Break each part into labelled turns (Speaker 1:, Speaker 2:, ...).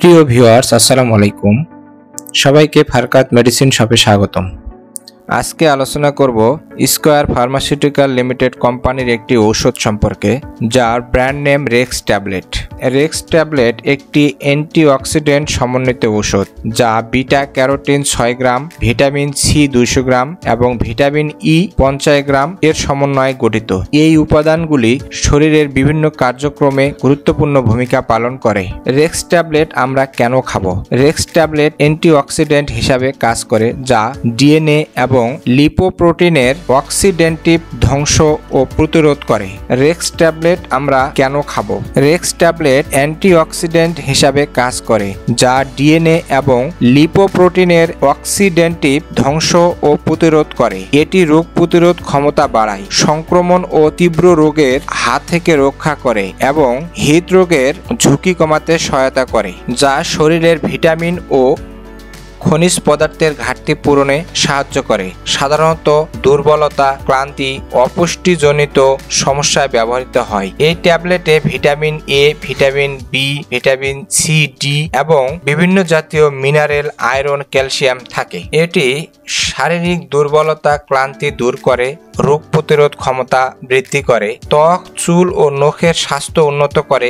Speaker 1: প্রিয় ভিউয়ার্স, আসসালামু আলাইকুম। সবাইকে ফারকাত মেডিসিন শপে স্বাগতম। আজকে আলোচনা করব স্কয়ার ফার্মাসিউটিক্যাল লিমিটেড কোম্পানির একটি ঔষধ সম্পর্কে, যার brand name Rex tablet. Rex tablet একটি অ্যান্টিঅক্সিডেন্ট সমন্বিত ঔষধ, যা বিটা ক্যারোটিন 6 গ্রাম, ভিটামিন সি 200 গ্রাম এবং ভিটামিন ই 50 গ্রাম এর সমন্বয়ে গঠিত। এই উপাদানগুলি শরীরের বিভিন্ন কার্যক্রমে গুরুত্বপূর্ণ ভূমিকা পালন করে। রেক্স ট্যাবলেট আমরা কেন খাবো? রেক্স ট্যাবলেট অ্যান্টিঅক্সিডেন্ট হিসাবে কাজ করে, যা ডিএনএ এবং লিপোপ্রোটিনের অক্সিডেন্টিভ ধ্বংস ও প্রতিরোধ করে। রেক্স ট্যাবলেট আমরা কেন খাবো? রেক্স ট্যাবলেট অ্যান্টিঅক্সিডেন্ট হিসাবে কাজ করে, যা ডিএনএ এবং লিপোপ্রোটিনের অক্সিডেন্টিভ ধ্বংস ও প্রতিরোধ করে। এটি রোগ প্রতিরোধ ক্ষমতা বাড়ায়, সংক্রমণ ও তীব্র রোগের হাত থেকে রক্ষা করে এবং হৃদরোগের ঝুঁকি কমাতে সহায়তা করে, যা শরীরের ভিটামিন ও খনিজ পদার্থের ঘাটতি পূরণে সাহায্য করে। সাধারণত দুর্বলতা, ক্লান্তি, অপুষ্টিজনিত সমস্যায় ব্যবহৃত হয়। এই ট্যাবলেটে vitamin A, vitamin B, vitamin C, D এবং বিভিন্ন জাতীয় মিনারেল, আয়রন, ক্যালসিয়াম থাকে। এটি শারীরিক দুর্বলতা, ক্লান্তি দূর করে, রোগ প্রতিরোধ ক্ষমতা বৃদ্ধি করে, ত্বক, চুল ও নখের স্বাস্থ্য উন্নত করে,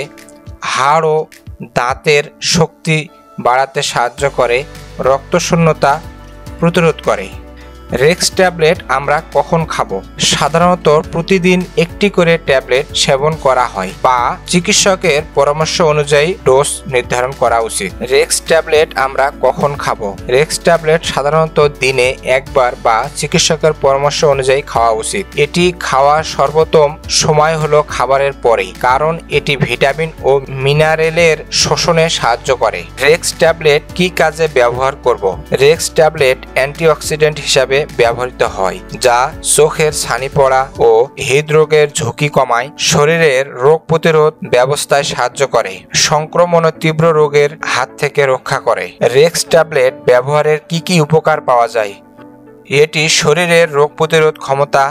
Speaker 1: হাড় ও দাঁতের শক্তি বাড়াতে সাহায্য করে, রক্তশূন্যতা প্রতিরোধ করে। রেক্স ট্যাবলেট আমরা কখন খাবো? সাধারণত প্রতিদিন একটি করে ট্যাবলেট সেবন করা হয় বা চিকিৎসকের পরামর্শ অনুযায়ী ডোজ নির্ধারণ করা উচিত। রেক্স ট্যাবলেট আমরা কখন খাবো? রেক্স ট্যাবলেট সাধারণত দিনে একবার বা চিকিৎসকের পরামর্শ অনুযায়ী খাওয়া উচিত। এটি খাওয়ার সর্বোত্তম সময় হলো খাবারের পরে, কারণ এটি ভিটামিন ও মিনারেলের শোষণে সাহায্য করে। রেক্স ট্যাবলেট কি কাজে ব্যবহার করব? রেক্স ট্যাবলেট অ্যান্টিঅক্সিডেন্ট হিসাবে ব্যবহৃত হয়, যা চোখের ছানি পড়া ও হৃদরোগের ঝুঁকি কমায়, শরীরের রোগ প্রতিরোধ ব্যবস্থায় সাহায্য করে, সংক্রমণ ও তীব্র রোগের হাত থেকে রক্ষা করে। রেক্স ট্যাবলেট ব্যবহারের কি উপকার পাওয়া যায়? এটি শরীরের রোগ প্রতিরোধ ক্ষমতা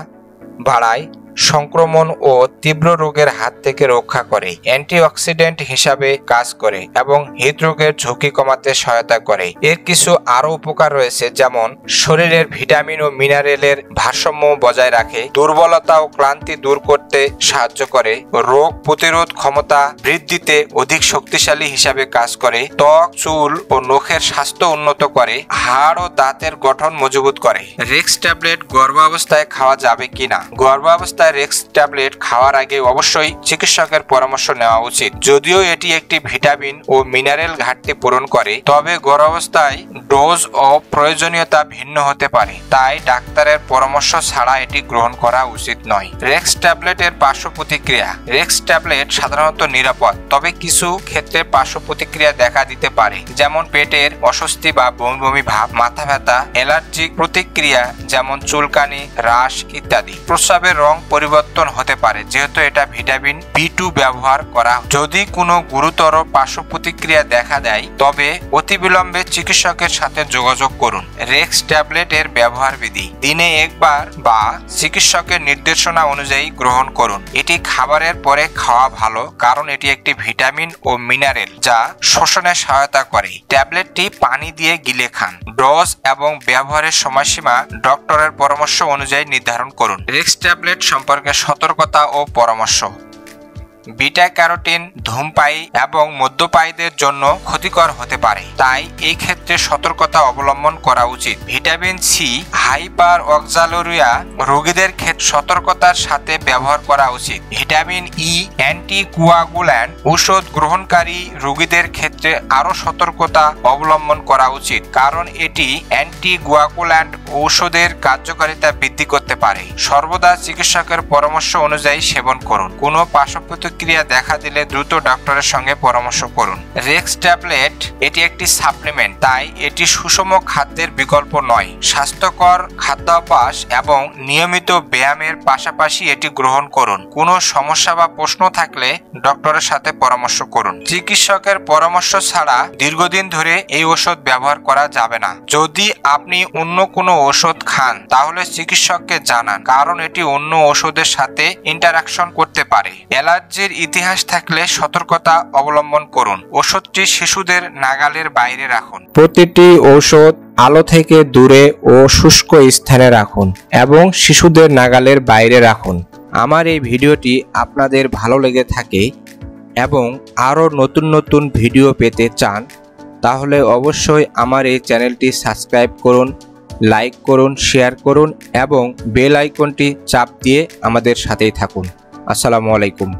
Speaker 1: বাড়ায়, সংক্রমণ ও তীব্র রোগের হাত থেকে রক্ষা করে, অ্যান্টিঅক্সিডেন্ট হিসাবে কাজ করে এবং হৃদরোগের ঝুঁকি কমাতে সহায়তা করে। এর কিছু আরো উপকার রয়েছে, যেমন শরীরের ভিটামিন ও মিনারেলের ভারসাম্য বজায় রাখে, দুর্বলতা ও ক্লান্তি দূর করতে সাহায্য করে, রোগ প্রতিরোধ ক্ষমতা বৃদ্ধিতে অধিক শক্তিশালী হিসাবে কাজ করে, ত্বক, চুল ও নখের স্বাস্থ্য উন্নত করে, হাড় ও দাঁতের গঠন মজবুত করে। রেক্স ট্যাবলেট গর্ভাবস্থায় খাওয়া যাবে কিনা? গর্ভাবস্থায় রেক্স ট্যাবলেট খাওয়ার আগে অবশ্যই চিকিৎসকের পরামর্শ নেওয়া উচিত। যদিও এটি একটি ভিটামিন ও মিনারেল ঘাটতি পূরণ করে, তবে গর্ভাবস্থায় ডোজ ও প্রয়োজনীয়তা ভিন্ন হতে পারে, তাই ডাক্তারের পরামর্শ ছাড়া এটি গ্রহণ করা উচিত নয়। রেক্স ট্যাবলেটের পার্শ্ব প্রতিক্রিয়া। রেক্স ট্যাবলেট সাধারণত নিরাপদ, তবে কিছু ক্ষেত্রে পার্শ্ব প্রতিক্রিয়া দেখা দিতে পারে, যেমন পেটের অস্বস্তি বা বমি ভাব, মাথা ব্যথা, অ্যালার্জিক প্রতিক্রিয়া যেমন চুলকানি, রাশ ইত্যাদি। প্রস্রাবের রং পরিবর্তন হতে পারে, যেহেতু এটা ভিটামিন বি2 ব্যবহার করা। যদি কোনো গুরুতর পার্শ্ব প্রতিক্রিয়া দেখা দেয়, তবে অতিবিলম্বে চিকিৎসকের সাথে যোগাযোগ করুন। রেক্স ট্যাবলেটের ব্যবহার বিধি। দিনে একবার বা চিকিৎসকের নির্দেশনা অনুযায়ী গ্রহণ করুন। এটি খাবারের পরে খাওয়া ভালো, কারণ এটি একটি ভিটামিন ও মিনারেল যা শোষণে সহায়তা করে। ট্যাবলেটটি পানি দিয়ে গিলে খান। ডোজ এবং ব্যবহারের সময়সীমা ডক্টরের পরামর্শ অনুযায়ী নির্ধারণ করুন। রেক্স ট্যাবলেট সম্পর্কে সতর্কতা ও পরামর্শ। বিটা ক্যারোটিন ধূমপায়ী এবং মদ্যপায়ীদের জন্য ক্ষতিকর হতে পারে, তাই এই ক্ষেত্রে সতর্কতা অবলম্বন করা উচিত। ভিটামিন সি হাইপার অক্সালুরিয়া রোগীদের ক্ষেত্রে সতর্কতার সাথে ব্যবহার করা উচিত। ভিটামিন ই অ্যান্টিকোয়াগুল্যান্ট ঔষধ গ্রহণকারী রোগীদের ক্ষেত্রে আরো সতর্কতা অবলম্বন করা উচিত, কারণ এটি অ্যান্টিকোয়াগুল্যান্ট ঔষধের কার্যকারিতা বৃদ্ধি করতে পারে। সর্বদা চিকিৎসকের পরামর্শ অনুযায়ী সেবন করুন। কোনো পার্শ্ব প্রতিক্রিয়া দেখা দিলে দ্রুত ডক্টরের সঙ্গে পরামর্শ করুন। রেক্স ট্যাবলেট এটি একটি সাপ্লিমেন্ট, তাই এটি সুষম খাদ্যের বিকল্প নয়। স্বাস্থ্যকর খাদ্যাভ্যাস এবং নিয়মিত ব্যায়ামের পাশাপাশি এটি গ্রহণ করুন। কোনো সমস্যা বা প্রশ্ন থাকলে ডক্টরের সাথে পরামর্শ করুন। চিকিৎসকের পরামর্শ ছাড়া দীর্ঘদিন ধরে এই ওষুধ ব্যবহার করা যাবে না। যদি আপনি অন্য কোনো ওষুধ খান, তাহলে চিকিৎসককে জানান, কারণ এটি অন্য ওষুধের সাথে ইন্টারাকশন করতে পারে। অ্যালার্জি কাজের ইতিহাস থাকলে সতর্কতা অবলম্বন করুন। ওষুধটি শিশুদের নাগালের বাইরে রাখুন। প্রতিটি ঔষধ আলো থেকে দূরে ও শুষ্ক স্থানে রাখুন এবং শিশুদের নাগালের বাইরে রাখুন। আমার এই ভিডিওটি আপনাদের ভালো লেগে থাকে এবং আরও নতুন নতুন ভিডিও পেতে চান তাহলে অবশ্যই আমার এই চ্যানেলটি সাবস্ক্রাইব করুন, লাইক করুন, শেয়ার করুন এবং বেল আইকনটি চাপ দিয়ে আমাদের সাথেই থাকুন। আসসালামু আলাইকুম।